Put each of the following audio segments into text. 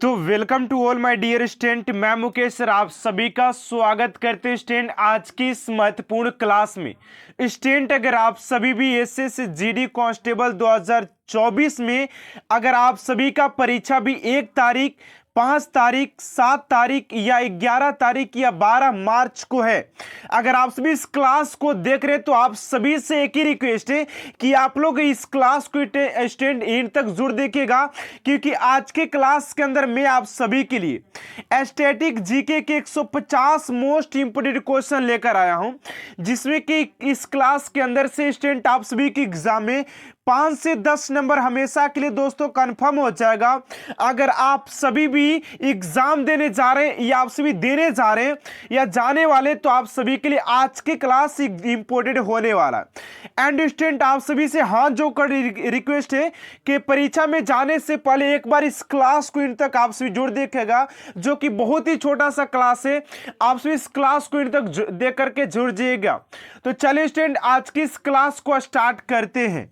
तो welcome to all my dear student. मैं Mukesh sir आप सभी का स्वागत करते हैं स्टूडेंट आज की इस महत्वपूर्ण क्लास में। स्टूडेंट अगर आप सभी भी एसएससी जीडी कांस्टेबल 2024 में अगर आप सभी का परीक्षा भी 1 तारीख 5 तारीख 7 तारीख या 11 तारीख या 12 मार्च को है, अगर आप सभी इस क्लास को देख रहे हैं तो आप सभी से एक ही रिक्वेस्ट है कि आप लोग इस क्लास को स्टूडेंट एंड तक जरूर देखिएगा, क्योंकि आज के क्लास के अंदर मैं आप सभी के लिए स्टैटिक जीके के 150 मोस्ट इंपोर्टेंट क्वेश्चन लेकर आया हूं, जिसमें कि इस क्लास के अंदर से स्टूडेंट आप सभी के एग्जाम में 5 से 10 नंबर हमेशा के लिए दोस्तों कंफर्म हो जाएगा। अगर आप सभी भी एग्जाम देने जा रहे हैं या आप सभी देने जा रहे हैं या जाने वाले, तो आप सभी के लिए आज की क्लास इंपोर्टेंट होने वाला है। एंड स्टूडेंट आप सभी से हाथ जोड़कर रिक्वेस्ट है कि परीक्षा में जाने से पहले एक बार इस क्लास को इन तक आप सभी जरूर देखेगा, जो कि बहुत ही छोटा सा क्लास है। आप सभी इस क्लास को इन तक देख करके जुड़ जाइएगा। तो चलिए स्टूडेंट आज की इस क्लास को स्टार्ट करते हैं।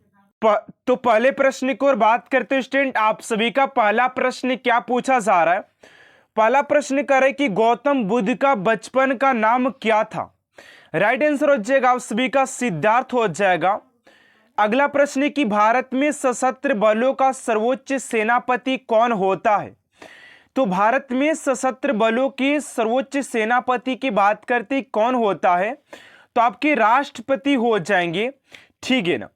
तो पहले प्रश्न की ओर बात करते हैं स्टूडेंट। आप सभी का पहला प्रश्न क्या पूछा जा रहा है? पहला प्रश्न करे कि गौतम बुद्ध का बचपन का नाम क्या था? राइट आंसर हो जाएगा आप सभी का सिद्धार्थ हो जाएगा। अगला प्रश्न कि भारत में सशस्त्र बलों का सर्वोच्च सेनापति कौन होता है? तो भारत में सशस्त्र बलों के सर्वोच्च सेनापति की बात करते कौन होता है? तो आपके राष्ट्रपति हो जाएंगे, ठीक है ना।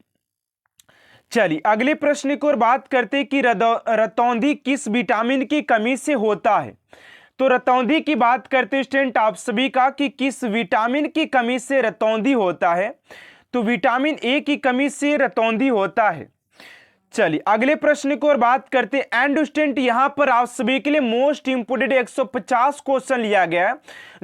चलिए अगले प्रश्न की ओर बात करते कि रतौंधी किस विटामिन की कमी से होता है? तो रतौंधी की बात करते स्टूडेंट आप सभी का कि किस विटामिन की कमी से रतौंधी होता है? तो विटामिन ए की कमी से रतौंधी होता है। चलिए अगले प्रश्न की ओर बात करते हैं। एंड स्टूडेंट यहां पर आप सभी के लिए मोस्ट इंपोर्टेंट 150 क्वेश्चन लिया गया है,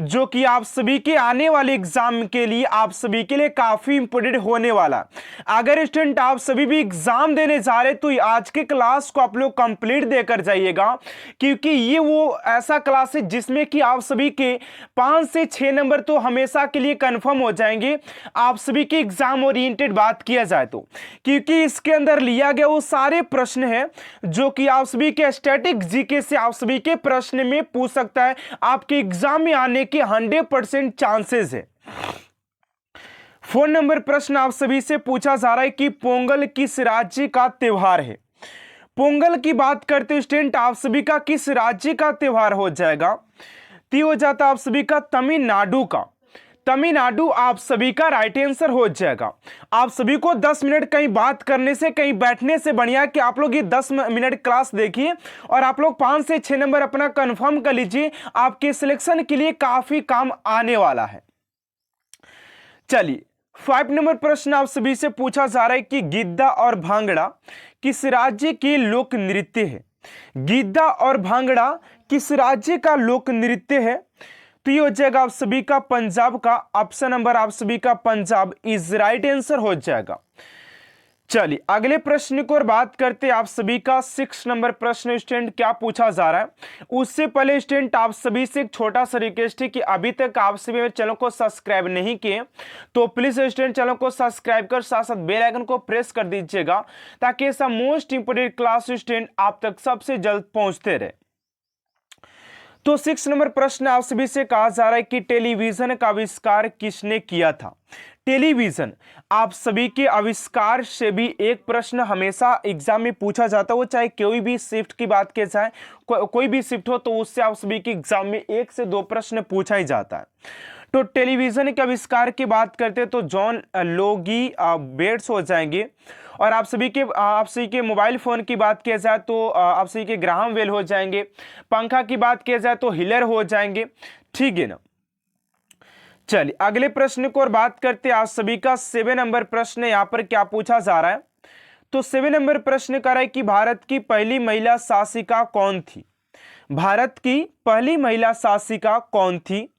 जो कि आप सभी के आने वाले एग्जाम के लिए आप सभी के लिए काफी इंपोर्टेंट होने वाला। अगर स्टूडेंट आप सभी भी एग्जाम देने जा रहे तो आज के क्लास को आप लोग कंप्लीट देकर जाइएगा, क्योंकि ये वो ऐसा क्लास है जिसमें कि आप सभी के 5 से 6 नंबर तो हमेशा के लिए कंफर्म हो जाएंगे। आप सभी के एग्जाम ओरिएंटेड बात किया जाए तो, क्योंकि इसके अंदर लिया गया वो सारे प्रश्न हैं जो कि आप सभी के स्टैटिक जीके से आप सभी के प्रश्न में पूछ सकता है। आपके एग्जाम में आने के 100% चांसेस है। 4 नंबर प्रश्न आप सभी से पूछा जा रहा है कि पोंगल किस राज्य का त्योहार है? पोंगल की बात करते स्टूडेंट आप सभी का किस राज्य का त्योहार हो जाएगा? तो हो जाता आप सभी का तमिलनाडु का। तमिलनाडु आप सभी का राइट आंसर हो जाएगा। आप सभी को 10 मिनट कहीं बात करने से कहीं बैठने से बढ़िया कि आप लोग ये 10 मिनट क्लास देखिए और आप लोग 5 से 6 नंबर अपना कंफर्म कर लीजिए। आपके सिलेक्शन के लिए काफी काम आने वाला है। चलिए 5 नंबर प्रश्न आप सभी से पूछा जा रहा है कि गिद्दा और भांगड़ा किस राज्य के लोक नृत्य है? गिद्दा और भांगड़ा किस राज्य का लोक नृत्य है? तो ये हो जाएगा आप सभी का पंजाब का। ऑप्शन नंबर आप सभी का पंजाब इज राइट आंसर हो जाएगा। चलिए अगले प्रश्न की ओर बात करते आप सभी का 6 नंबर प्रश्न स्टूडेंट क्या पूछा जा रहा है? उससे पहले स्टूडेंट आप सभी से एक छोटा सा रिक्वेस्ट है कि अभी तक आप सभी मेरे चैनल को सब्सक्राइब नहीं किए तो प्लीज स्टूडेंट चैनल को सब्सक्राइब कर साथ साथ बेल आइकन को प्रेस कर दीजिएगा, ताकि ऐसा मोस्ट इंपोर्टेंट क्लास स्टूडेंट आप तक सबसे जल्द पहुंचते रहे। तो 6 नंबर प्रश्न आप सभी से कहा जा रहा है कि टेलीविजन का आविष्कार किसने किया था? टेलीविजन आप सभी के आविष्कार से भी एक प्रश्न हमेशा एग्जाम में पूछा जाता है, वो चाहे कोई भी शिफ्ट की बात की जाए, कोई भी शिफ्ट हो तो उससे आप सभी के एग्जाम में 1 से 2 प्रश्न पूछा ही जाता है। तो टेलीविजन के आविष्कार की बात करते हैं तो जॉन लोगी बेट्स हो जाएंगे। और आप सभी के मोबाइल फोन की बात किया जाए तो आप सभी के ग्राहम बेल हो जाएंगे। पंखा की बात किया जाए तो हिलर हो जाएंगे, ठीक है ना। चलिए अगले प्रश्न को और बात करते हैं आप सभी का 7 नंबर प्रश्न यहाँ पर क्या पूछा जा रहा है? तो 7 नंबर प्रश्न कर रहा है कि भारत की पहली महिला शासिका कौन थी? भारत की पहली महिला शासिका कौन थी?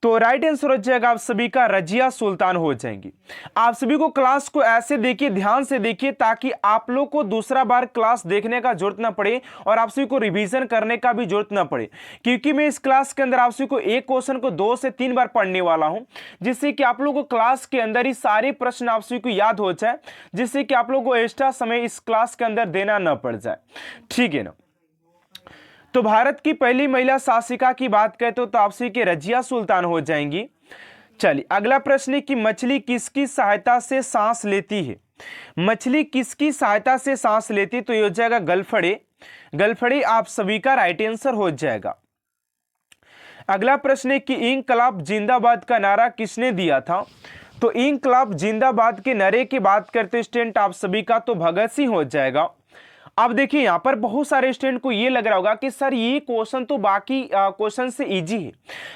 तो राइट आंसर हो जाएगा आप सभी का रजिया सुल्तान हो जाएंगी। आप सभी को क्लास को ऐसे देखिए, ध्यान से देखिए, ताकि आप लोग को दूसरा बार क्लास देखने का जरूरत ना पड़े और आप सभी को रिवीजन करने का भी जरूरत ना पड़े, क्योंकि मैं इस क्लास के अंदर आप सभी को एक क्वेश्चन को 2 से 3 बार पढ़ने वाला हूं, जिससे कि आप लोगों को क्लास के अंदर ही सारे प्रश्न आप सभी को याद हो जाए, जिससे कि आप लोगों को एक्स्ट्रा समय इस क्लास के अंदर देना न पड़ जाए, ठीक है ना। तो भारत की पहली महिला शासिका की बात करें तो आपसी के रजिया सुल्तान हो जाएंगी। चलिए अगला प्रश्न है कि मछली किसकी सहायता से सांस लेती है? मछली किसकी सहायता से सांस लेती है? तो ये हो जाएगा गलफड़े। गलफड़े आप सभी का राइट आंसर हो जाएगा। अगला प्रश्न है कि इंकलाब जिंदाबाद का नारा किसने दिया था? तो इंकलाब जिंदाबाद के नारे की बात करते स्टूडेंट आप सभी का तो भगत सिंह हो जाएगा। अब देखिए यहां पर बहुत सारे स्टूडेंट को ये लग रहा होगा कि सर ये क्वेश्चन तो बाकी क्वेश्चन से इजी है,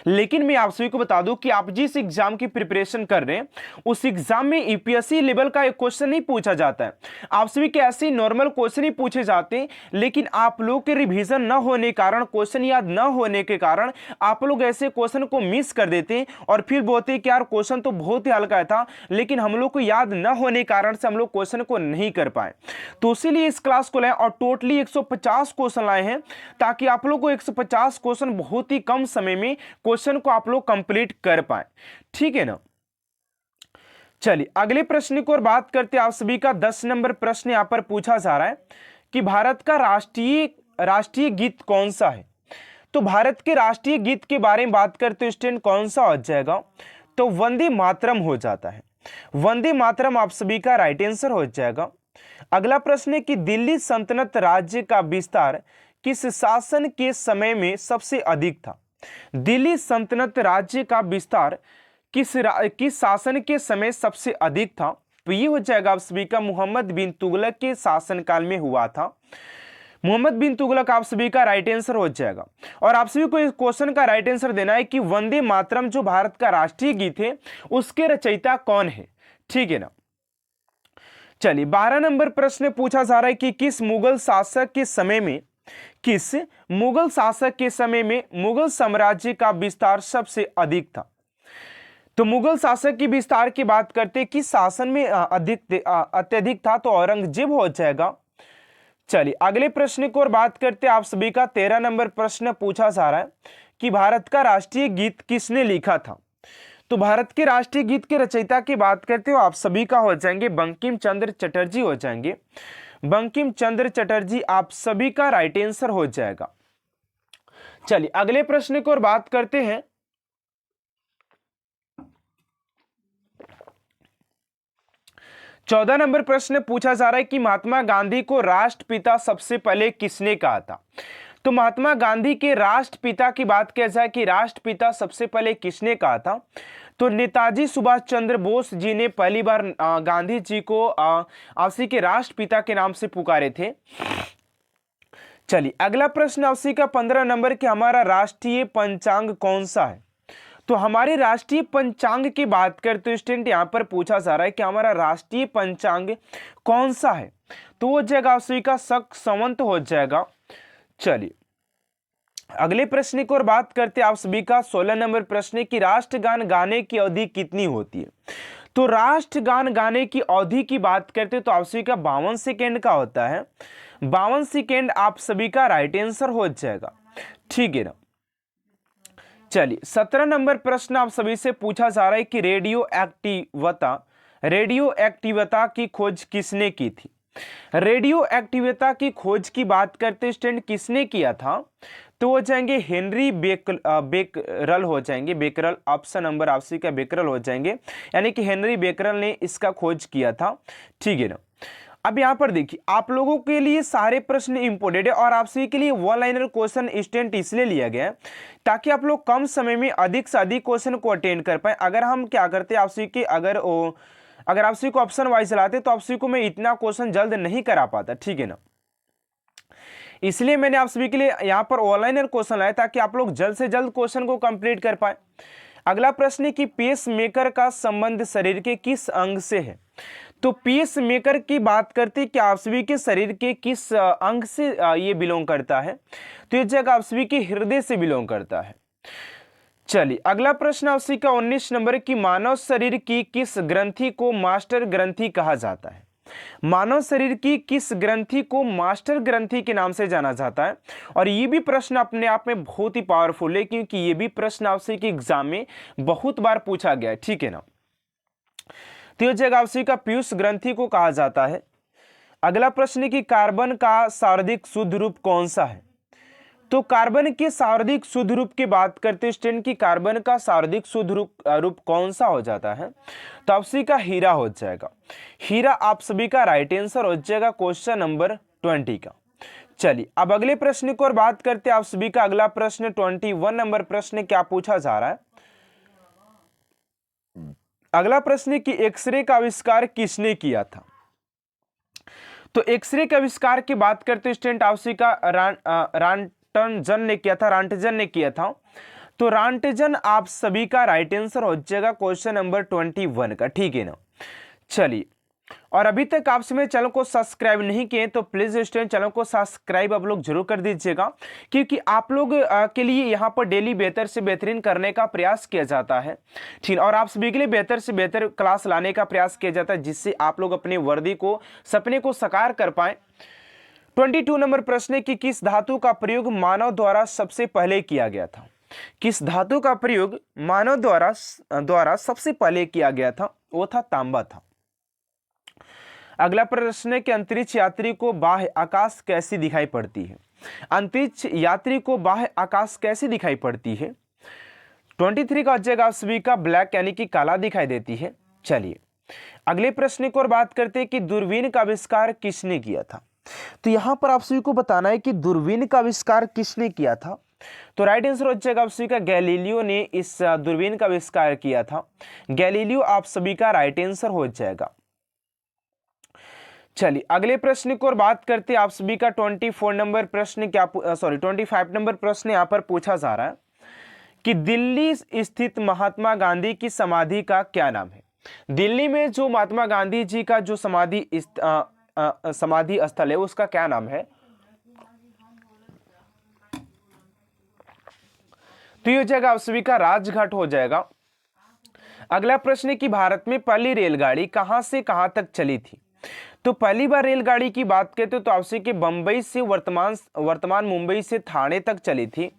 लेकिन मैं आप सभी को बता दूं कि आप जिस एग्जाम की प्रिपरेशन कर रहे हैं उस एग्जाम में यूपीएससी लेवल का एक क्वेश्चन नहीं पूछा जाता है। आप सभी के ऐसे नॉर्मल क्वेश्चन ही पूछे जाते हैं, लेकिन आप लोग के रिवीजन न होने के कारण, क्वेश्चन याद न होने के कारण आप लोग ऐसे क्वेश्चन को मिस कर देते हैं और फिर बोलते हैं कि यार क्वेश्चन तो बहुत ही हल्का था, लेकिन हम लोग को याद न होने के कारण से हम लोग क्वेश्चन को नहीं कर पाए। तो इसीलिए इस क्लास को और टोटली 150 क्वेश्चन लाए हैं ताकि आप लोग को 150 क्वेश्चन बहुत ही कम समय में क्वेश्चन को आप लोग कंप्लीट कर पाए। ठीक है ना। चलिए अगले प्रश्न की ओर बात करते हैं। आप सभी का 10 नंबर प्रश्न यहां पर पूछा जा रहा है कि भारत का राष्ट्रीय गीत कौन सा है? तो भारत के राष्ट्रीय गीत के बारे में बात करते स्टूडेंट कौन सा हो जाएगा? तो वंदे मातरम हो जाता है। वंदे मातरम आप सभी का राइट आंसर हो जाएगा। अगला प्रश्न है कि दिल्ली सल्तनत राज्य का विस्तार किस शासन के समय में सबसे अधिक था? दिल्ली सल्तनत राज्य का विस्तार किस शासन के समय सबसे अधिक था? तो ये हो जाएगा आप सभी का मोहम्मद बिन तुगलक के शासनकाल में हुआ था। मोहम्मद बिन तुगलक आप सभी का राइट आंसर हो जाएगा। और आप सभी को इस क्वेश्चन का राइट आंसर देना है कि वंदे मातरम जो भारत का राष्ट्रीय गीत है उसके रचयिता कौन है? ठीक है ना। चलिए 12 नंबर प्रश्न पूछा जा रहा है कि किस मुगल शासक के समय में मुगल साम्राज्य का विस्तार सबसे अधिक था? तो मुगल शासक की विस्तार की बात करते किस शासन में अत्यधिक था? तो औरंगजेब हो जाएगा। चलिए अगले प्रश्न की ओर बात करते आप सभी का 13 नंबर प्रश्न पूछा जा रहा है कि भारत का राष्ट्रीय गीत किसने लिखा था? तो भारत के राष्ट्रीय गीत के रचयिता की बात करते हो आप सभी का हो जाएंगे बंकिम चंद्र चटर्जी हो जाएंगे। बंकिम चंद्र चटर्जी आप सभी का राइट आंसर हो जाएगा। चलिए अगले प्रश्न की ओर बात करते हैं। चौदह नंबर प्रश्न पूछा जा रहा है कि महात्मा गांधी को राष्ट्रपिता सबसे पहले किसने कहा था? तो महात्मा गांधी के राष्ट्रपिता की बात किया जाए कि राष्ट्रपिता सबसे पहले किसने कहा था? तो नेताजी सुभाष चंद्र बोस जी ने पहली बार गांधी जी को आपसी के राष्ट्रपिता के नाम से पुकारे थे। चलिए अगला प्रश्न आपसी का 15 नंबर कि हमारा राष्ट्रीय पंचांग कौन सा है? तो हमारे राष्ट्रीय पंचांग की बात करते तो स्टूडेंट यहां पर पूछा जा रहा है कि हमारा राष्ट्रीय पंचांग कौन सा है? तो वो जाएगा आपसी का शक संवत हो जाएगा। चलिए अगले प्रश्न की ओर बात करते आप सभी का 16 नंबर प्रश्न की राष्ट्रगान गाने की अवधि कितनी होती है? तो राष्ट्रगान गाने की अवधि की बात करते तो आप सभी का 52 सेकेंड का होता है। 52 सेकेंड आप सभी का राइट आंसर हो जाएगा। ठीक है ना। चलिए 17 नंबर प्रश्न आप सभी से पूछा जा रहा है कि रेडियो एक्टिवता की खोज किसने की थी? रेडियो एक्टिविटा की खोज की बात करते स्टूडेंट किसने किया था? तो हो जाएंगे हेनरी बेकरल हो जाएंगे। बेकरल ऑप्शन नंबर आपसी का बेकरल हो जाएंगे, यानी कि हेनरी बेकरल ने इसका खोज किया था। ठीक है ना। अब यहाँ पर देखिए आप लोगों के लिए सारे प्रश्न इंपोर्टेंट है और आप सभी के लिए वन लाइनर क्वेश्चन स्टूडेंट इसलिए लिया गया है ताकि आप लोग कम समय में अधिक से अधिक क्वेश्चन को अटेंड कर पाए। अगर हम क्या करते हैं आप सभी के अगर आप सभी को ऑप्शन वाइज चलाते तो आप सभी को मैं इतना क्वेश्चन जल्द नहीं करा पाता। ठीक है ना। इसलिए मैंने आप सभी के लिए यहाँ पर ऑनलाइन क्वेश्चन लाया ताकि आप लोग जल्द से जल्द क्वेश्चन को कंप्लीट कर पाए। अगला प्रश्न है कि पेस मेकर का संबंध शरीर के किस अंग से है? तो पेस मेकर की बात करते कि आप सभी के शरीर के किस अंग से ये बिलोंग करता है? तो ये जगह आप सभी के हृदय से बिलोंग करता है। चलिए अगला प्रश्न आपसी का 19 नंबर की मानव शरीर की किस ग्रंथि को मास्टर ग्रंथि कहा जाता है? मानव शरीर की किस ग्रंथि को मास्टर ग्रंथि के नाम से जाना जाता है? और ये भी प्रश्न अपने आप में बहुत ही पावरफुल है क्योंकि ये भी प्रश्न आपसे के एग्जाम में बहुत बार पूछा गया है। ठीक है ना। तो यह जगह आपसी का पीयूष ग्रंथि को कहा जाता है। अगला प्रश्न की कार्बन का सर्वाधिक शुद्ध रूप कौन सा है? तो कार्बन के शारीरिक शुद्ध रूप की बात करते हैं स्टूडेंट की कार्बन का शारीरिक शुद्ध रूप कौन सा हो जाता है? तो आप सभी का हीरा हो जाएगा। हीरा आप सभी का राइट आंसर हो जाएगा क्वेश्चन नंबर 20 का। चलिए अब अगले प्रश्न की ओर बात करते हैं। आप सभी का अगला प्रश्न 21 नंबर प्रश्न क्या पूछा जा रहा है? अगला प्रश्न है कि एक्सरे का आविष्कार किसने किया था? तो एक्सरे के आविष्कार की बात करते हैं स्टूडेंट आप सभी का रांटजन ने किया था, रांटजन ने किया था। तो रांटजन आप सभी का राइट आंसर हो जाएगा क्वेश्चन नंबर 21 का, ठीक है ना। चलिए, और अभी तक आप सभी चैनल को सब्सक्राइब नहीं किए तो प्लीज स्टूडेंट चैनल को सब्सक्राइब आप लोग जरूर कर दीजिएगा, क्योंकि आप लोग के लिए यहाँ पर डेली बेहतर से बेहतरीन करने का प्रयास किया जाता है, ठीक। और आप सभी के लिए बेहतर से बेहतर क्लास लाने का प्रयास किया जाता है, जिससे आप लोग अपने वर्दी को, सपने को साकार कर पाए। 22 नंबर प्रश्न है कि किस धातु का प्रयोग मानव द्वारा सबसे पहले किया गया था? किस धातु का प्रयोग मानव द्वारा सबसे पहले किया गया था? वो था तांबा था। अगला प्रश्न है कि अंतरिक्ष यात्री को बाह्य आकाश कैसी दिखाई पड़ती है? अंतरिक्ष यात्री को बाह्य आकाश कैसी दिखाई पड़ती है? 23 का जगह आप सभी का ब्लैक यानी कि काला दिखाई देती है। चलिए अगले प्रश्न की ओर बात करते हैं कि दूरबीन का आविष्कार किसने किया था? तो यहां पर आप सभी को बताना है कि दूरबीन का आविष्कार किसने किया था। तो राइट आंसर हो जाएगा आप सभी का गैलीलियो ने इस दूरबीन का आविष्कार किया था। गैलीलियो आप सभी का राइट आंसर हो जाएगा। चलिए अगले प्रश्न की ओर बात करते हैं। आप सभी का 24 नंबर प्रश्न 25 नंबर प्रश्न यहां पर पूछा जा रहा है कि दिल्ली स्थित महात्मा गांधी की समाधि का क्या नाम है? दिल्ली में जो महात्मा गांधी जी का जो समाधि स्थल है उसका क्या नाम है? तो ये हो जाएगा आप सभी का राजघाट हो जाएगा। अगला प्रश्न है कि भारत में पहली रेलगाड़ी कहां से कहां तक चली थी? तो पहली बार रेलगाड़ी की बात करते तो आपसे कि बंबई से वर्तमान मुंबई से ठाणे तक चली थी।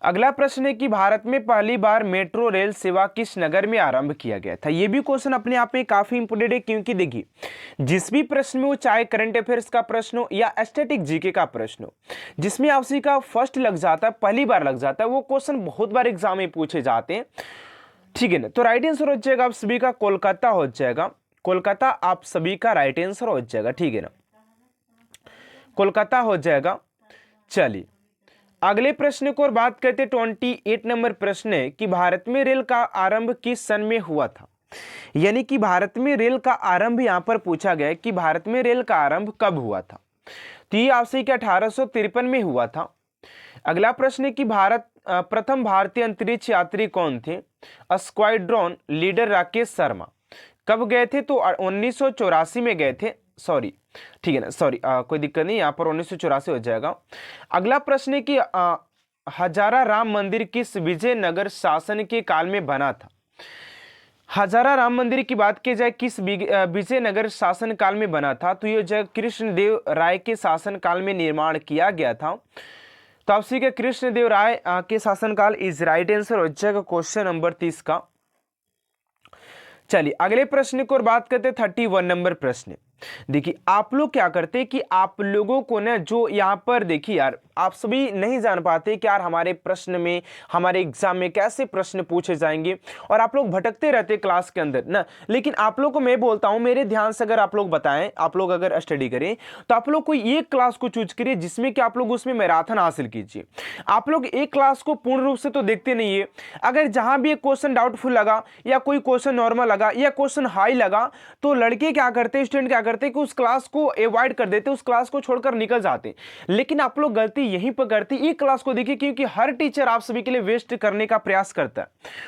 अगला प्रश्न है कि भारत में पहली बार मेट्रो रेल सेवा किस नगर में आरंभ किया गया था? यह भी क्वेश्चन अपने आप में काफी इंपोर्टेंट है, क्योंकि देखिए जिस भी प्रश्न में वो चाहे करंट अफेयर्स का प्रश्न हो या स्टैटिक जीके का प्रश्न हो, जिसमें आपसी का फर्स्ट लग जाता है, पहली बार लग जाता है, वो क्वेश्चन बहुत बार एग्जाम में पूछे जाते हैं, ठीक है ना। तो राइट आंसर हो जाएगा आप सभी का कोलकाता हो जाएगा। कोलकाता आप सभी का राइट आंसर हो जाएगा, ठीक है ना, कोलकाता हो जाएगा। चलिए अगले प्रश्न को और बात करते 28 नंबर प्रश्न है कि भारत में रेल का आरंभ किस सन में हुआ था? यानी कि भारत में रेल का आरंभ यहां पर पूछा गया कि भारत में रेल का आरंभ कब हुआ था? तो ये आपसे कि 1853 में हुआ था। अगला प्रश्न है कि प्रथम भारतीय अंतरिक्ष यात्री कौन थे? Squadron leader Rakesh Sharma. कब गए थे? तो 1984 में गए थे, सॉरी, ठीक है ना, सॉरी, कोई दिक्कत नहीं, यहाँ पर 1984 हो जाएगा। अगला प्रश्न है कि हजारा राम मंदिर किस विजयनगर शासन के काल में बना था? हजारा राम मंदिर की बात की जाए किस विजयनगर शासन काल में बना था? तो ये जगह कृष्णदेव राय के शासन काल में निर्माण किया गया था। तो आपसे क्या कृष्णदेव राय के शासनकाल इज राइट आंसर हो जाएगा क्वेश्चन नंबर 30 का। चलिए अगले प्रश्न को और बात करते 31 नंबर प्रश्न। देखिए आप लोग क्या करते हैं कि आप लोगों को ना जो यहाँ पर देखिए यार, आप सभी नहीं जान पाते कि यार हमारे प्रश्न में, हमारे एग्जाम में कैसे प्रश्न पूछे जाएंगे, और आप लोग भटकते रहते क्लास के अंदर ना। लेकिन आप लोग को मैं बोलता हूँ, मेरे ध्यान से अगर आप लोग बताएं, आप लोग अगर स्टडी करें तो आप लोग कोई एक क्लास को चूज करिए जिसमें कि आप लोग उसमें मैराथन हासिल कीजिए। आप लोग एक क्लास को पूर्ण रूप से तो देखते नहीं है। अगर जहां भी एक क्वेश्चन डाउटफुल लगा या कोई क्वेश्चन नॉर्मल लगा या क्वेश्चन हाई लगा, तो लड़के क्या करते हैं, स्टूडेंट क्या करते हैं कि उस क्लास को अवॉइड कर देते, उस क्लास को छोड़कर निकल जाते। लेकिन आप लोग गलती यहीं पर करते, एक क्लास को देखिए, क्योंकि हर टीचर आप सभी के लिए वेस्ट करने का प्रयास करता है।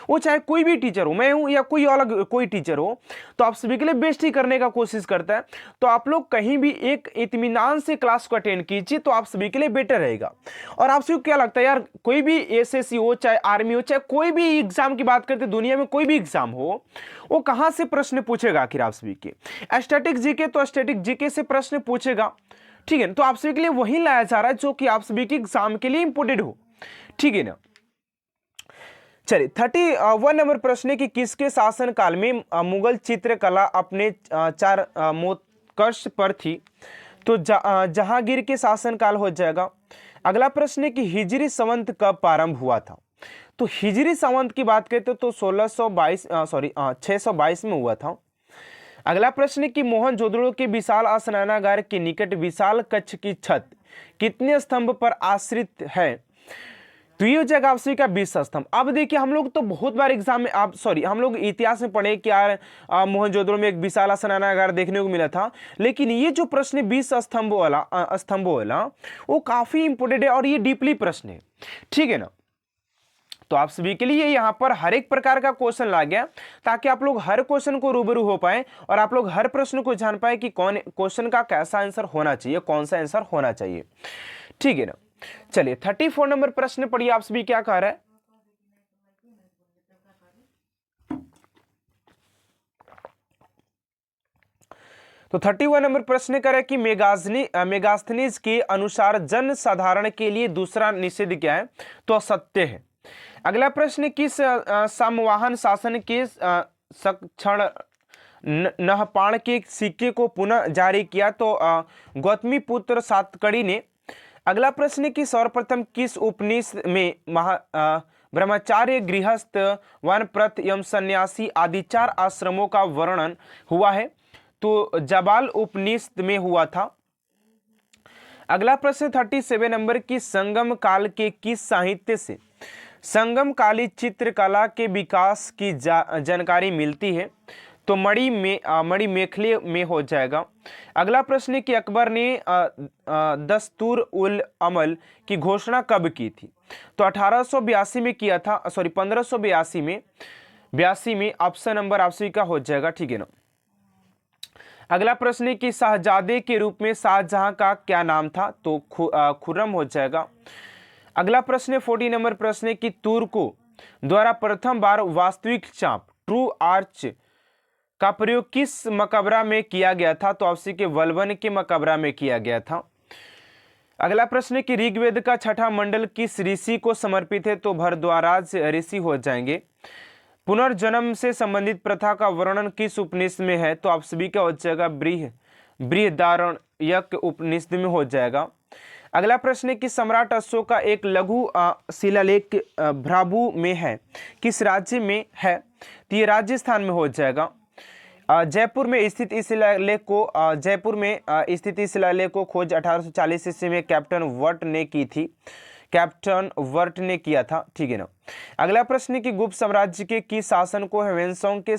वो चाहे कोई भी टीचर हो, मैं हूं या कोई अलग कोई टीचर हो, तो आप सभी के लिए बेस्ट ही करने का कोशिश करता है। तो आप लोग कहीं भी एक इत्मीनान से क्लास को अटेंड कीजिए, तो आप सभी के लिए बेटर रहेगा। और आप सभी को क्या लगता है यार, कोई भी एसएससी हो, चाहे आर्मी हो, चाहे कोई भी एग्जाम की बात करते, दुनिया में कोई भी एग्जाम हो, वो कहां से प्रश्न पूछेगा आखिर आप सभी के? स्टैटिक जीके, तो स्टैटिक जीके से प्रश्न पूछेगा, ठीक है। तो आप सभी के लिए वही लाया जा रहा है जो कि आप सभी के एग्जाम के लिए इंपोर्टेंट हो, ठीक है ना। चलिए 31 नंबर प्रश्न है कि किसके शासन काल में मुगल चित्रकला अपने चार मोत्कर्ष पर थी? तो जहांगीर के शासन काल हो जाएगा। अगला प्रश्न है कि हिजरी संवत कब प्रारंभ हुआ था। तो हिजरी संवत की बात करते तो 622 में हुआ था। अगला प्रश्न है कि मोहनजोदड़ो के विशाल स्नानागार के निकट विशाल कक्ष की छत कितने स्तंभ पर आश्रित है। तो ये हो जाएगा आपसे का 20 स्तंभ। अब देखिए हम लोग तो बहुत बार एग्जाम में हम लोग इतिहास में पढ़े कि यार मोहनजोदड़ो में एक विशाल स्नानागार देखने को मिला था, लेकिन ये जो प्रश्न है 20 स्तंभों वाला वो काफी इंपोर्टेंट है और ये डीपली प्रश्न है, ठीक है ना। तो आप सभी के लिए यहाँ पर हर एक प्रकार का क्वेश्चन ला गया ताकि आप लोग हर क्वेश्चन को रूबरू हो पाए और आप लोग हर प्रश्न को जान पाए कि कौन क्वेश्चन का कैसा आंसर होना चाहिए, कौन सा आंसर होना चाहिए, ठीक है ना। चलिए 34 नंबर प्रश्न पढ़िए, आप सभी क्या कह रहा है। तो 31 नंबर प्रश्न कर रहा है कि मेगास्थनीज के अनुसार जन साधारण के लिए दूसरा निषेध क्या है। तो असत्य है। अगला प्रश्न किस सामवाहन शासन के सक्षण नहपाण के सिक्के को पुनः जारी किया। तो गौतमी पुत्र सातकड़ी ने। अगला प्रश्न कि सर्वप्रथम किस उपनिषद में ब्रह्मचार्य, गृहस्थ, वानप्रस्थ एवं सन्यासी आदि 4 आश्रमों का वर्णन हुआ है। तो जाबाल उपनिषद में हुआ था। अगला प्रश्न 37 नंबर की संगम काल के किस साहित्य से संगम काली चित्रकला के विकास की जानकारी मिलती है। तो मणि मेखले में हो जाएगा। अगला प्रश्न है कि अकबर ने दस्तूर उल अमल की घोषणा कब की थी। तो 1882 में किया था, 1582 में ऑप्शन नंबर आपसे का हो जाएगा, ठीक है ना। अगला प्रश्न है कि शाहजादे के रूप में शाहजहां का क्या नाम था। तो खुर्रम हो जाएगा। अगला प्रश्न 40 नंबर प्रश्न है कि तुर्कों द्वारा प्रथम बार वास्तविक चाप ट्रू आर्च का प्रयोग किस मकबरा में किया गया था। तो आपसी के वल्वन के मकबरा में किया गया था। अगला प्रश्न है कि ऋग्वेद का छठा मंडल किस ऋषि को समर्पित है। तो भरद्वाज ऋषि हो जाएंगे। पुनर्जन्म से संबंधित प्रथा का वर्णन किस उपनिषद में है। तो आप सभी का हो जाएगा बृहदारण्यक उपनिषद में हो जाएगा। अगला प्रश्न है कि सम्राट अशोक का एक लघु शिलालेख भ्राभु में है, किस राज्य में है। तो ये राजस्थान में हो जाएगा। जयपुर में स्थित इस शिलालेख को खोज 1840 ईस्वी में कैप्टन वर्ट ने किया था, ठीक है ना। अगला प्रश्न है कि गुप्त साम्राज्य के किस शासन को ह्वेनसांग के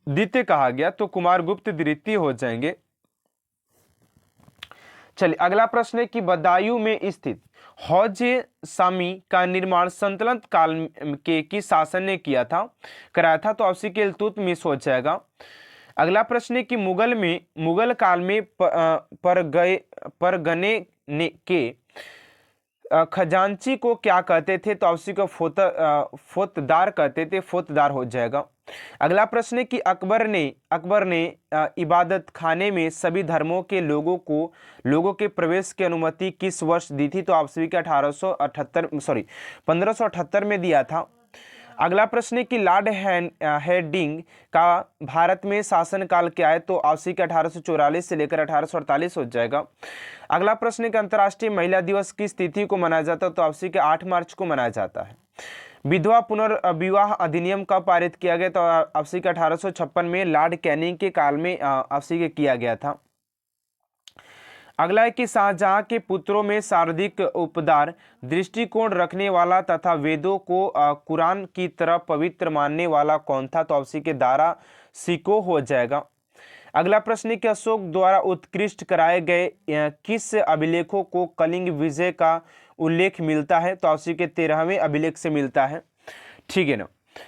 द्वितीय कहा गया। तो कुमारगुप्त द्वितीय हो जाएंगे। चलिए अगला प्रश्न है कि बदायूं में स्थित हौजे सामी का निर्माण सल्तनत काल के किस शासन ने कराया था। तो आपसी के इल्तुतमिश हो जाएगा। अगला प्रश्न है कि मुगल काल में परगने के खजांची को क्या कहते थे। तो आपसी को फोतदार कहते थे, फोतदार हो जाएगा। अगला प्रश्न है कि अकबर ने इबादत खाने में सभी धर्मों के लोगों के प्रवेश की अनुमति किस वर्ष दी थी। तो आप सभी का 1578 में दिया था। अगला प्रश्न है कि लॉर्ड हेडिंग का भारत में शासनकाल क्या है। तो आपसी का 1844 से लेकर 1848 हो जाएगा। अगला प्रश्न है कि अंतर्राष्ट्रीय महिला दिवस किस तिथि को मनाया जाता है। तो आपसी के 8 मार्च को मनाया जाता है। विधवा पुनर्विवाह अधिनियम कब पारित किया गया। तो आपसी के 1856 में लॉर्ड कैनिंग के काल में आपसी के किया गया था। अगला है कि शाहजहां के पुत्रों में सर्वाधिक उपदार दृष्टिकोण रखने वाला तथा वेदों को कुरान की तरह पवित्र मानने वाला कौन था। तो आपसी के दारा सिको हो जाएगा। अगला प्रश्न है कि अशोक द्वारा उत्कृष्ट कराए गए किस अभिलेखों को कलिंग विजय का उल्लेख मिलता है। तो आपसी के 13वें अभिलेख से मिलता है, ठीक है ना।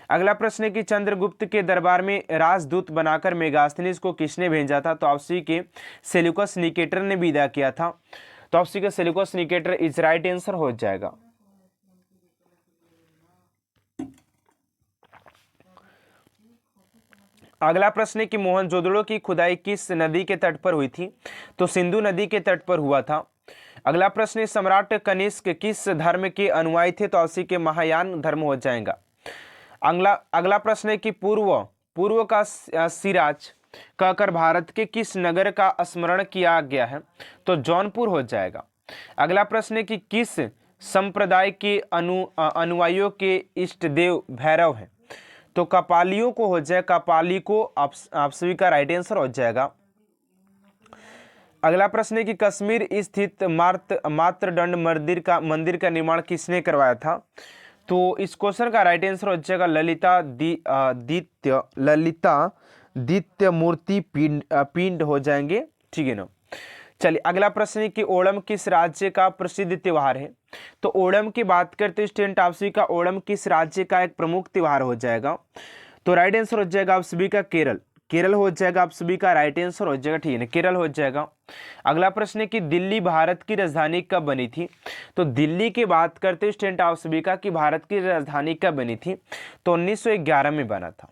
अगला प्रश्न है कि चंद्रगुप्त के दरबार में राजदूत बनाकर मेगास्थनीज को किसने भेजा था। तो आपसी के सेल्यूकस निकेटर ने विदा किया था। तो आपसी के Seleucus Nicator is right answer हो जाएगा। अगला प्रश्न है कि मोहनजोदड़ो की खुदाई किस नदी के तट पर हुई थी। तो सिंधु नदी के तट पर हुआ था। अगला प्रश्न है सम्राट कनिष्क किस धर्म के अनुयायी थे। तो आपसी के महायान धर्म हो जाएगा। अगला प्रश्न है कि पूर्व का सिराज कहकर भारत के किस नगर का स्मरण किया गया है? तो जौनपुर हो जाएगा। अगला प्रश्न है कि किस संप्रदाय के अनुयायियों के इष्ट देव भैरव हैं? तो कपालियों को हो जाए, कपाली को आप सभी का राइट आंसर हो जाएगा। अगला प्रश्न है कि कश्मीर स्थित मातृदंड मंदिर का निर्माण किसने करवाया था? तो इस क्वेश्चन का राइट आंसर हो जाएगा ललिता दित्य मूर्ति पिंड हो जाएंगे, ठीक है ना। चलिए अगला प्रश्न है कि ओणम किस राज्य का प्रसिद्ध त्योहार है? तो ओणम की बात करते हैं स्टूडेंट आप सभी का, ओणम किस राज्य का एक प्रमुख त्योहार हो जाएगा? तो राइट आंसर हो जाएगा आप सभी का केरल, केरल हो जाएगा आप सभी का राइट आंसर हो जाएगा, ठीक है, केरल हो जाएगा। अगला प्रश्न है कि दिल्ली भारत की राजधानी कब बनी थी? तो दिल्ली की बात करते हैं स्टूडेंट आप सभी का कि भारत की राजधानी कब बनी थी? तो 1911 में बना था।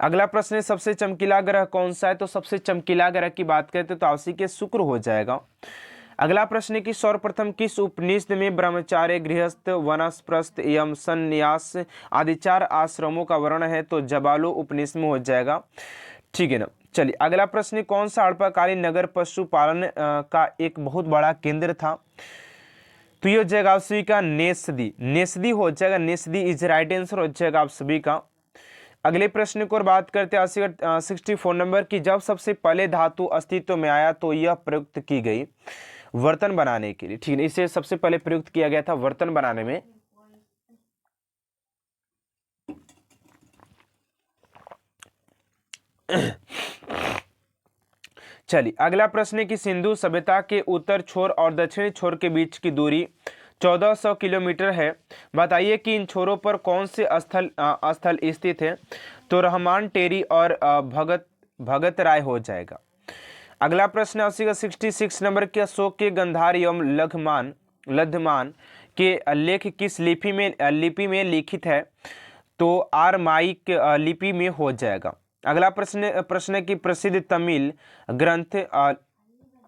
अगला प्रश्न है सबसे चमकीला ग्रह कौन सा है? तो सबसे चमकीला ग्रह की बात करते तो आपसी के शुक्र हो जाएगा। अगला प्रश्न है कि सर्वप्रथम किस उपनिषद में ब्रह्मचार्य, गृहस्थ, वानप्रस्थ एवं संन्यास आदि 4 आश्रमों का वर्णन है? तो जबालो उपनिषद में हो जाएगा, ठीक है ना। चलिए अगला प्रश्न है कौन सा हड़प्पाकालीन नगर पशुपालन का एक बहुत बड़ा केंद्र था? तो ये हो जाएगा आप सभी का नेसदी, नेसदी हो जाएगा, नेसदी इज राइट आंसर हो जाएगा आप सभी का। अगले प्रश्न को बात करते हैं 64 नंबर की, जब सबसे पहले धातु अस्तित्व में आया तो यह प्रयुक्त की गई बर्तन बनाने के लिए, ठीक है, इसे सबसे पहले प्रयुक्त किया गया था बर्तन बनाने में। चलिए अगला प्रश्न है कि सिंधु सभ्यता के उत्तर छोर और दक्षिणी छोर के बीच की दूरी 1400 किलोमीटर है। बताइए कि इन छोरों पर कौन से स्थल स्थित है? तो रहमान टेरी और भगत राय हो जाएगा। अगला प्रश्न है 66 नंबर के, अशोक के गंधार एवं लद्धमान के लेख किस लिपि में लिखित है? तो आरमाइक लिपि में हो जाएगा। अगला प्रश्न है कि प्रसिद्ध तमिल ग्रंथ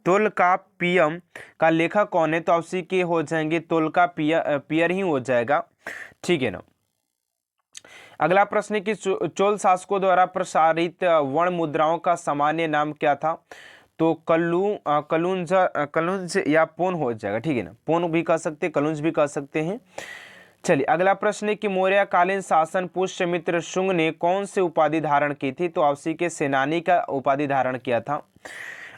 तोल्काप्पियम का लेखक कौन है? तो आपसी के हो जाएंगे तोल्काप्पियर ही हो जाएगा, ठीक है ना। अगला प्रश्न है कि चोल शासकों द्वारा प्रसारित वर्ण मुद्राओं का सामान्य नाम क्या था? तो कलुंज या पोन हो जाएगा, ठीक है ना, पोन भी कह सकते हैं, कलुंज भी कह सकते हैं। चलिए अगला प्रश्न है कि मौर्यकालीन शासन पुष्यमित्र शुंग ने कौन से उपाधि धारण की थी? तो आपसी के सेनानी का उपाधि धारण किया था।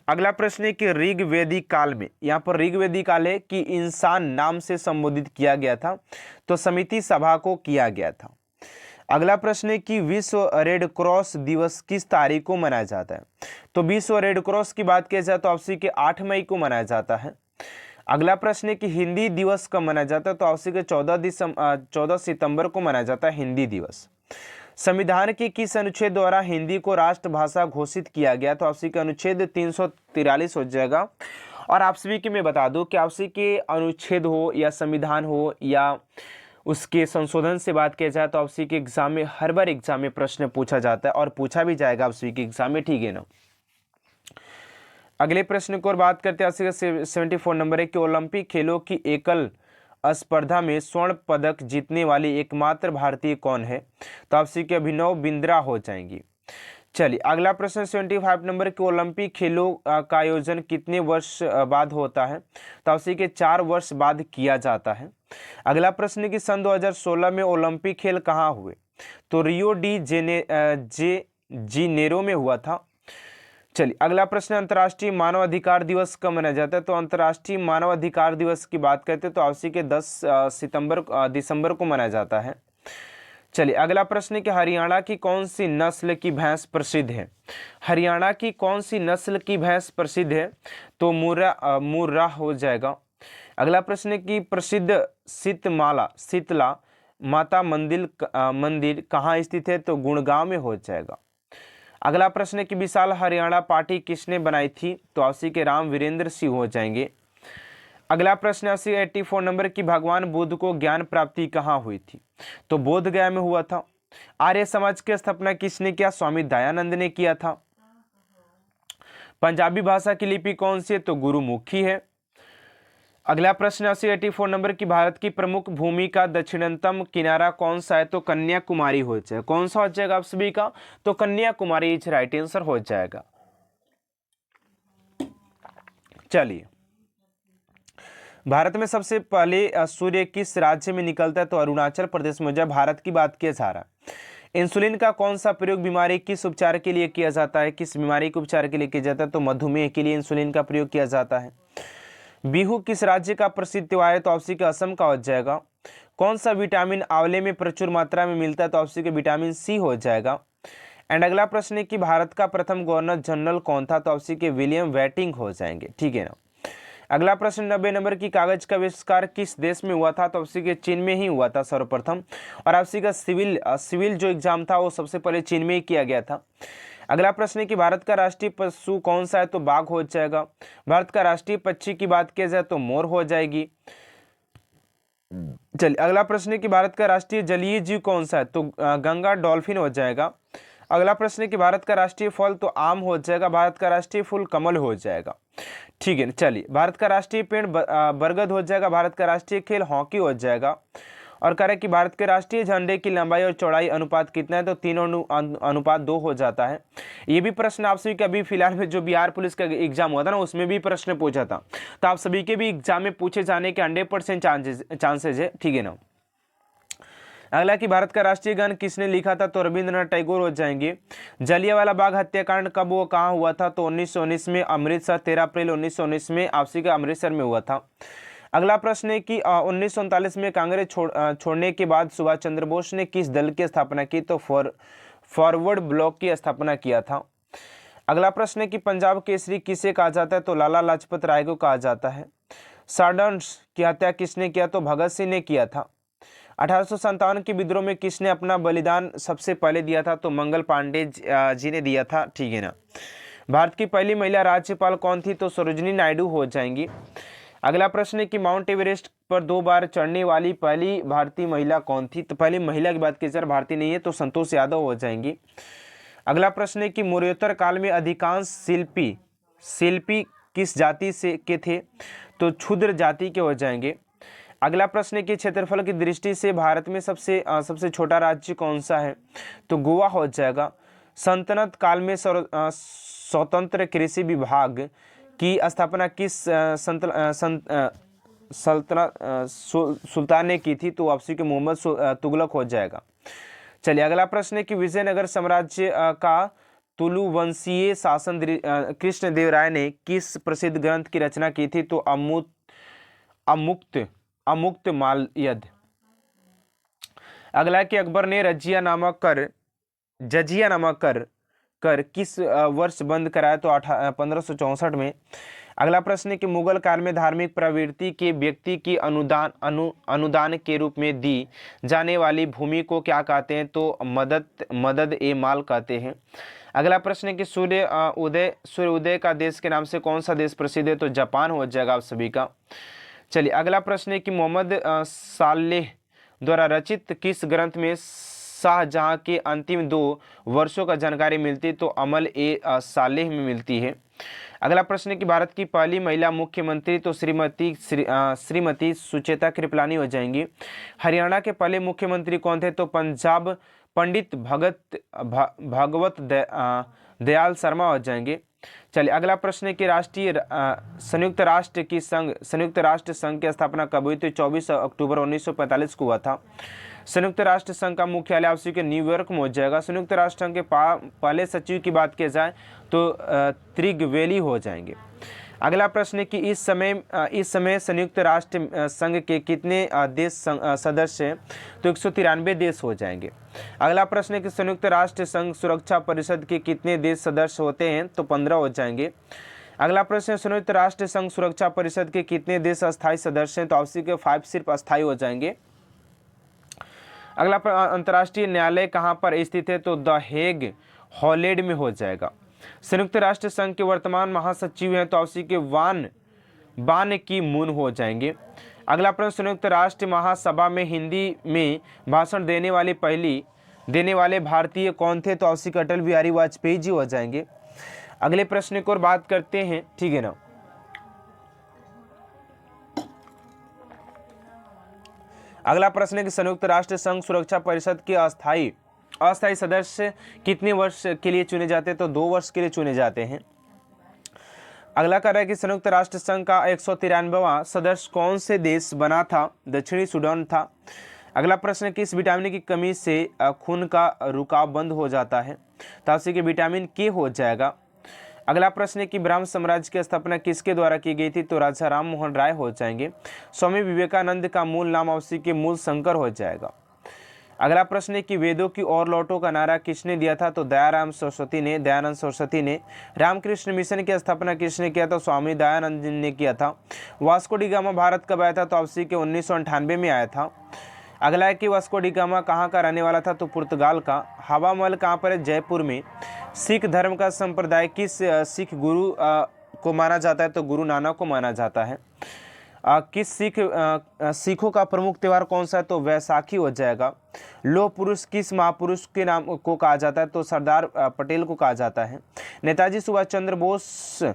अगला प्रश्न है कि ऋग्वेदिक काल में, यहाँ पर ऋग्वेदिक काल है कि इंसान नाम से संबोधित किया गया था? तो समिति सभा को किया गया था। अगला प्रश्न है कि विश्व रेड क्रॉस दिवस किस तारीख को मनाया जाता है? तो विश्व रेड क्रॉस की बात किया जाए तो आपसी के 8 मई को मनाया जाता है। अगला प्रश्न है कि हिंदी दिवस कब मनाया जाता है? तो आपसी के 14 सितंबर को मनाया जाता है हिंदी दिवस। संविधान के किस अनुच्छेद द्वारा हिंदी को राष्ट्रभाषा घोषित किया गया? तो आपसी के अनुच्छेद 343 हो जाएगा। और आप सभी के मैं बता दूं कि आपसी के अनुच्छेद हो या संविधान हो या उसके संशोधन से बात किया जाए तो आपसी के एग्जाम में हर बार एग्जाम में प्रश्न पूछा जाता है और पूछा भी जाएगा आपसी के एग्जाम में, ठीक है ना। अगले प्रश्न को और बात करते हैं 74 नंबर है कि ओलंपिक खेलों की एकल स्पर्धा में स्वर्ण पदक जीतने वाली एकमात्र भारतीय कौन है? तो आपसी के अभिनव बिंद्रा हो जाएंगी। चलिए अगला प्रश्न 75 नंबर के, ओलंपिक खेलों का आयोजन कितने वर्ष बाद होता है? तो आपसी के 4 वर्ष बाद किया जाता है। अगला प्रश्न है कि सन 2016 में ओलंपिक खेल कहाँ हुए? तो रियो डी जेनेरो में हुआ था। चलिए अगला प्रश्न, अंतर्राष्ट्रीय मानव अधिकार दिवस कब मनाया जाता है? तो अंतर्राष्ट्रीय मानव अधिकार दिवस की बात करते हैं तो आपसी के 10 दिसंबर को मनाया जाता है। चलिए अगला प्रश्न है कि हरियाणा की कौन सी नस्ल की भैंस प्रसिद्ध है? हरियाणा की कौन सी नस्ल की भैंस प्रसिद्ध है? तो मुर्रा हो जाएगा। अगला प्रश्न है कि प्रसिद्ध शीतला माता मंदिर कहाँ स्थित है? तो गुड़गांव में हो जाएगा। अगला प्रश्न है कि विशाल हरियाणा पार्टी किसने बनाई थी? तो आपसी के राम वीरेंद्र सिंह हो जाएंगे। अगला प्रश्न है 84 नंबर की, भगवान बुद्ध को ज्ञान प्राप्ति कहाँ हुई थी? तो बोध गया में हुआ था। आर्य समाज की स्थापना किसने किया? स्वामी दयानंद ने किया था। पंजाबी भाषा की लिपि कौन सी है? तो गुरुमुखी है। अगला प्रश्न 84 नंबर की भारत की प्रमुख भूमि का दक्षिणतम किनारा कौन सा है? तो कन्याकुमारी हो जाएगा। कौन सा हो जाएगा आप सभी का? तो कन्याकुमारी इज राइट आंसर हो जाएगा। चलिए, भारत में सबसे पहले सूर्य किस राज्य में निकलता है? तो अरुणाचल प्रदेश में। जब भारत की बात किया जा रहा है, इंसुलिन का कौन सा प्रयोग बीमारी किस उपचार के लिए किया जाता है? किस बीमारी के उपचार के लिए किया जाता है? तो मधुमेह के लिए इंसुलिन का प्रयोग किया जाता है। बिहू किस राज्य का प्रसिद्ध त्योहार है? तो ऑप्शन का असम का हो जाएगा। कौन सा विटामिन आंवले में प्रचुर मात्रा में मिलता है? तो ऑप्शन के विटामिन सी हो जाएगा। एंड अगला प्रश्न है कि भारत का प्रथम गवर्नर जनरल कौन था? तो ऑप्शन के विलियम वेटिंग हो जाएंगे। ठीक है ना। अगला प्रश्न 90 नंबर की कागज का आविष्कार किस देश में हुआ था? तो ऑप्शन के चीन में ही हुआ था सर्वप्रथम। और ऑप्शन का सिविल जो एग्जाम था वो सबसे पहले चीन में ही किया गया था। अगला प्रश्न है कि भारत का राष्ट्रीय पशु कौन सा है? तो बाघ हो जाएगा। भारत का राष्ट्रीय पक्षी की बात किया जाए तो मोर हो जाएगी। चलिए, अगला प्रश्न है कि भारत का राष्ट्रीय जलीय जीव कौन सा है? तो गंगा डॉल्फिन हो जाएगा। अगला प्रश्न है कि भारत का राष्ट्रीय फल तो आम हो जाएगा। भारत का राष्ट्रीय फूल कमल हो जाएगा। ठीक है, चलिए, भारत का राष्ट्रीय पेड़ बरगद हो जाएगा। भारत का राष्ट्रीय खेल हॉकी हो जाएगा। और कह रहे कि भारत के राष्ट्रीय झंडे की लंबाई और चौड़ाई अनुपात कितना है? तो 3:2 हो जाता है। ये भी प्रश्न आप सभी के अभी फिलहाल में जो बिहार पुलिस का एग्जाम हुआ था ना, उसमें भी प्रश्न पूछा था। तो आप सभी के भी एग्जाम में पूछे जाने के 100% चांसेज है। ठीक है ना। अगला कि भारत का राष्ट्रीय गान किसने लिखा था? तो रविंद्रनाथ टैगोर हो जाएंगे। जलियांवाला बाग हत्याकांड कब वो कहाँ हुआ था? तो 1919 में अमृतसर। 13 अप्रैल 1919 में आपसी का अमृतसर में हुआ था। अगला प्रश्न है कि 1939 में कांग्रेस छोड़ने के बाद सुभाष चंद्र बोस ने किस दल की स्थापना की? तो फॉरवर्ड ब्लॉक की स्थापना किया था। अगला प्रश्न है कि पंजाब केसरी किसे कहा जाता है? तो लाला लाजपत राय को कहा जाता है। सार्डन्स की हत्या किसने किया? तो भगत सिंह ने किया था। 1857 के विद्रोह में किसने अपना बलिदान सबसे पहले दिया था? तो मंगल पांडे जी ने दिया था। ठीक है ना। भारत की पहली महिला राज्यपाल कौन थी? तो सरोजिनी नायडू हो जाएंगी। अगला प्रश्न है कि माउंट एवरेस्ट पर 2 बार चढ़ने वाली पहली भारतीय महिला कौन थी? तो पहली महिला की बात की जाए, भारतीय नहीं है, तो संतोष यादव हो जाएंगी। अगला प्रश्न है कि मौर्योत्तर काल में अधिकांश शिल्पी किस जाति से के थे? तो क्षुद्र जाति के हो जाएंगे। अगला प्रश्न है कि क्षेत्रफल की दृष्टि से भारत में सबसे छोटा राज्य कौन सा है? तो गोवा हो जाएगा। सल्तनत काल में स्वतंत्र कृषि विभाग की स्थापना किस सुल्तान ने की थी? तो आपसी के मोहम्मद तुगलक हो जाएगा। चलिए, अगला प्रश्न है कि विजयनगर साम्राज्य का तुलुवंशीय शासन कृष्णदेव राय ने किस प्रसिद्ध ग्रंथ की रचना की थी? तो अमुक्त माल्यद। अगला कि अकबर ने जजिया नामक कर किस वर्ष बंद कराया? तो 1564 में। अगला प्रश्न है कि मुगल काल में धार्मिक प्रवृत्ति के व्यक्ति की अनुदान के रूप में दी जाने वाली भूमि को क्या कहते हैं? तो मदद ए माल कहते हैं। अगला प्रश्न है कि सूर्य उदय का देश के नाम से कौन सा देश प्रसिद्ध है? तो जापान हो जाएगा आप सभी का। चलिए, अगला प्रश्न है कि मोहम्मद सालेह द्वारा रचित किस ग्रंथ में शाहजहां के अंतिम 2 वर्षों का जानकारी मिलती है? तो अमल ए सालेह में मिलती है। अगला प्रश्न है कि भारत की पहली महिला मुख्यमंत्री तो श्रीमती सुचेता कृपलानी हो जाएंगी। हरियाणा के पहले मुख्यमंत्री कौन थे? तो पंजाब पंडित भगवत दयाल शर्मा हो जाएंगे। चलिए, अगला प्रश्न है कि संयुक्त राष्ट्र संघ की स्थापना कब हुई? तो 24 अक्टूबर 1945 को हुआ था। संयुक्त राष्ट्र संघ का मुख्यालय आपसी के न्यूयॉर्क में हो जाएगा। संयुक्त राष्ट्र संघ के पहले सचिव की बात की जाए तो त्रिगवेली हो जाएंगे। अगला प्रश्न है कि इस समय संयुक्त राष्ट्र संघ के कितने देश सदस्य हैं? तो 193 देश हो जाएंगे। अगला प्रश्न है कि संयुक्त राष्ट्र संघ सुरक्षा परिषद के कितने देश सदस्य होते हैं? तो 15 हो जाएंगे। अगला प्रश्न है संयुक्त राष्ट्र संघ सुरक्षा परिषद के कितने देश अस्थायी सदस्य हैं? तो ऑप्शन के 5 सिर्फ अस्थायी हो जाएंगे। अगला अंतर्राष्ट्रीय न्यायालय कहाँ पर स्थित है? तो द हेग हॉलैंड में हो जाएगा। संयुक्त राष्ट्र संघ के वर्तमान महासचिव हैं तो ऑप्शन के बान की मून हो जाएंगे। अगला प्रश्न, संयुक्त राष्ट्र महासभा में हिंदी में भाषण देने वाले भारतीय कौन थे? तो ऑप्शन अटल बिहारी वाजपेयी जी हो जाएंगे। अगले प्रश्न को और बात करते हैं। ठीक है ना। अगला प्रश्न है कि संयुक्त राष्ट्र संघ सुरक्षा परिषद के अस्थायी सदस्य कितने वर्ष के लिए चुने जाते हैं? तो 2 वर्ष के लिए चुने जाते हैं। अगला कह रहा है कि संयुक्त राष्ट्र संघ का 193वां सदस्य कौन से देश बना था? दक्षिणी सूडान था। अगला प्रश्न है कि इस विटामिन की कमी से खून का रुकाव बंद हो जाता है? तो आपसे कि विटामिन के हो जाएगा। अगला प्रश्न है कि ब्राह्म साम्राज्य की स्थापना किसके द्वारा की गई थी? तो राजा राम मोहन राय हो जाएंगे। स्वामी विवेकानंद का मूल नाम आपसे कि मूल शंकर हो जाएगा। अगला प्रश्न है कि वेदों की ओर लौटो का नारा किसने दिया था? तो दयानंद सरस्वती ने। रामकृष्ण मिशन की स्थापना किसने किया था? स्वामी दयानंद ने किया था। वास्को डी गामा भारत कब आया था? तो आपसे कि 1998 में आया था। अगला है कि वास्को डी गामा कहाँ का रहने वाला था? तो पुर्तगाल का। हवा महल कहाँ पर है? जयपुर में। सिख धर्म का संप्रदाय किस सिख गुरु को माना जाता है? तो गुरु नानक को माना जाता है। किस सिखों का प्रमुख त्यौहार कौन सा है? तो वैसाखी हो जाएगा। लौह पुरुष किस महापुरुष के नाम को कहा जाता है? तो सरदार पटेल को कहा जाता है। नेताजी सुभाष चंद्र बोस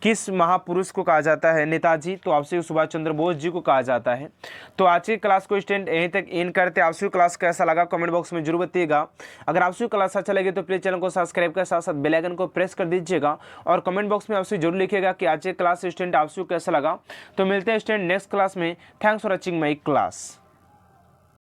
किस महापुरुष को कहा जाता है? नेताजी। तो आपसे सुभाष चंद्र बोस जी को कहा जाता है। तो आज की क्लास को स्टूडेंट यहीं तक एंड करते हैं। आपसे क्लास कैसा लगा कमेंट बॉक्स में जरूर बताइएगा। अगर आपसे क्लास अच्छा लगे तो प्लीज चैनल को सब्सक्राइब कर साथ साथ बेल आइकन को प्रेस कर दीजिएगा और कमेंट बॉक्स में आपसे जरूर लिखिएगा कि आज की क्लास स्टूडेंट आपसे कैसा लगा। तो मिलते हैं स्टूडेंट नेक्स्ट क्लास में। Thanks for watching my class.